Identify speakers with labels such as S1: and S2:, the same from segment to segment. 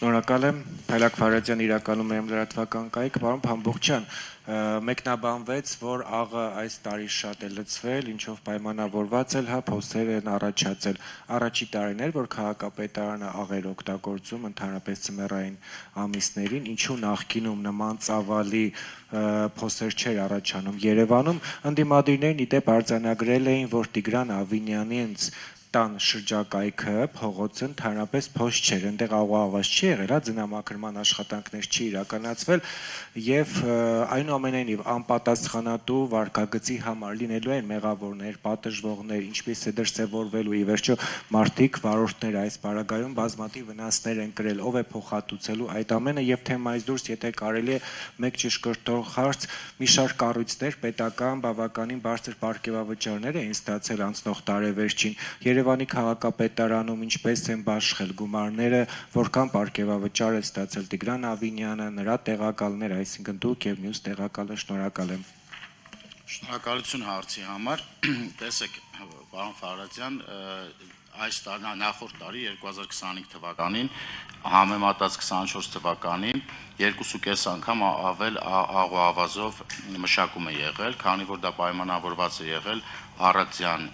S1: Շնորհակալ եմ, Փայլակ Ֆարադյան իրականում եմ լրատվական կայք, պարոն Փամբուխչյան, մեկնաբանվեց, որ աղը այս տարի շատ է լցվել, ինչով պայմանավորված էլ, փոսեր են առաջացել, առաջի տարիներ, որ քաղաքապետարանը աղեր օգտագործում ընդհանրապես ձմեռային ամիսներին, ինչու նախկինում նման ծավալի փոսեր չէր առաջանում Երևանում, ընդդիմադիրներն ի դեպ արձանագրել էին, որ Տիգրան Ավինյանի տան շրջակայքը փողոցը ընդհանրապես փոս չէր, այնտեղ աղուաղված չի եղել, ձնամաքրման աշխատանքներ չի իրականացվել եւ այնուամենայնիվ անպատասխանատու վարքագծի համար լինելու են մեղավորներ, պատժվողներ, ինչպես է դրսևորվելու ի վերջո մարդիկ, վարորդները այս պարագայում բազմաթիվ վնասներ են կրել, ով է փոխհատուցելու այդ ամենը եւ թեմայից դուրս, եթե կարելի է մեկ ճշգրտող հարց, մի շարք կառույցներ պետական բավականին բարձր պարգևավճարներ էին ստացել անցնող տարեվերջին Երևանի քաղաքապետարանում ինչպես են բաշխել գումարները, որքան պարգևավճար է ստացել Տիգրան Ավինյանը, նրա տեղակալները, այսինքն դուք եւ մյուս տեղակալը, շնորհակալ եմ։
S2: Շնորհակալություն հարցի համար։ Տեսեք, պարոն Ֆարադյան, այս նախորդ տարի 2025 թվականին համեմատած 24 թվականին 2.5 անգամ ավել աղուավազով մշակում է եղել, քանի որ դա պայմանավորված է եղել առածյան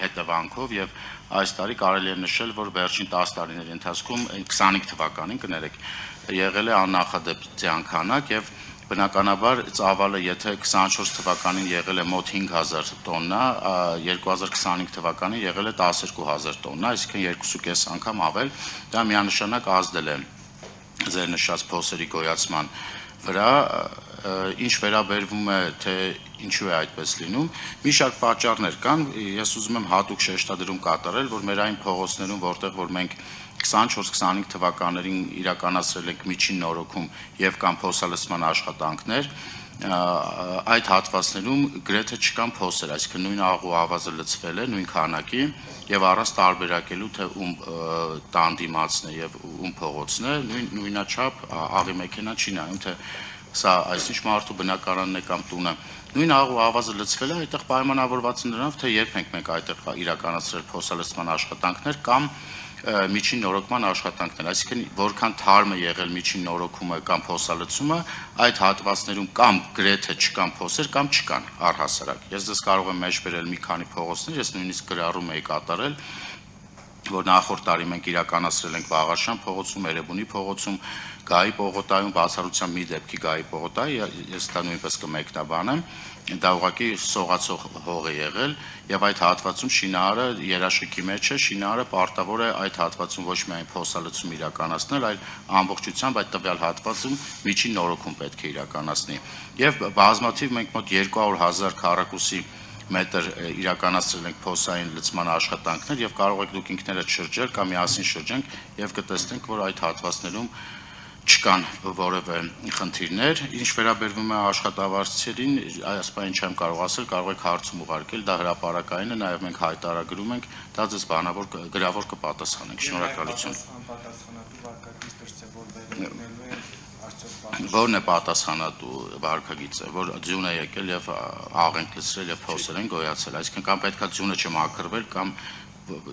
S2: հետևանքով եւ այս տարի կարելի է նշել, որ վերջին 10 տարիների ընթացքում 25 թվականին կներեք եղել է աննախադեպ ձյանքանակ եւ բնականաբար ծավալը եթե 24 թվականին եղել է մոտ 5000 տոննա, 2025 թվականին եղել է 12000 տոննա, այսինքն 2.5 անգամ ավել, դա միանշանակ ազդել է ձեր նշած փոսերի գոյացման վրա, ինչ վերաբերվում է թե ինչու է այդպես լինում, մի շարք պատճառներ կան, ես ուզում եմ հատուկ շեշտադրում կատարել, որ մեր այն փողոցներում, որտեղ որ մենք 24-25 թվականներին իրականացրել ենք միջին նորոգում եւ կամ փոսալցման աշխատանքներ, այդ հատվածներում գրեթե չկան փոսեր, այսինքն նույն աղու ավազը լցվել է նույն քանակի եւ առանց տարբերակելու թե ում տան դիմացն է եւ ում փողոցն է, նույնաչափ աղի մեքենա չի նայում թե սա այսինչ մարդու բնակարանն է կամ տունը նույն աղու ավազը լցվել է, այդտեղ պայմանավորված է նրանով, թե երբ ենք մենք այդտեղ իրականացրել փոսալցման աշխատանքներ կամ միջին նորոգման աշխատանքներ, այսինքն որքան թարմ է եղել միջին նորոգումը կամ փոսալցումը, այդ հատվածներում կամ գրեթե չկան փոսեր կամ չկան առհասարակ։ Ես դες կարող եմ մեջբերել մի քանի փողոցներ, ես նույնիսկ գրառում էի կատարել, որ նախորդ տարի մենք իրականացրել ենք Վաղարշան փողոցում, Էրեբունի փողոցում, Գայի պողոտայում, բացառությամբ մի դեպքի Գայի պողոտայի, ես դա նույնպես կմեկնաբանեմ, դա ուղղակի սողացող հող է եղել եւ այդ հատվածում շինարարը երաշխիքի մեջ է, շինարարը պարտավոր է այդ հատվածում ոչ միայն փոսալցում իրականացնել, այլ ամբողջությամբ այդ տվյալ հատվածում միջին նորոգում պետք է իրականացնի։ Եվ բազմաթիվ մենք մոտ 200,000 քառակուսի մետր իրականացրել ենք փոսային լցման աշխատանքներ եւ կարող եք դուք ինքներդ շրջել կամ միասին շրջենք եւ կտեսնենք, որ այդ հատվածներում չկան որևէ խնդիրներ, ինչ վերաբերվում է աշխատավարձերին, այս բանը չեմ կարող ասել, կարող եք հարցում ուղարկել, դա հրապարակային է, նաեւ մենք հայտարարագրում ենք, դա ձեզ բանավոր գրավոր կպատասխանենք։ Շնորհակալություն։ Որն է պատասխանատու վարքագիծը, որ ձյուն է եկել եւ աղ ենք լցրել եւ փոսեր են գոյացել, այսինքն կամ պետքա ձյունը չմաքրվել կամ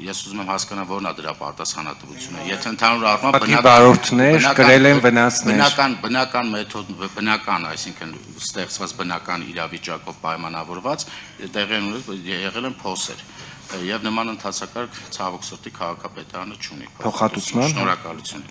S2: ես ուզում եմ հասկանալ որն է դրա պատասխանատվությունը։ Եթե ընդհանուր առմամբ
S1: վարորդներ կրել են վնասներ,
S2: բնական մեթոդ, բնական, այսինքն ստեղծված բնական իրավիճակով պայմանավորված եղել են փոսեր եւ նման ընթացակարգ ցավոք սրտի քաղաքապետարանը չունի։
S1: Փոխհատուցման
S2: շնորհակալություն։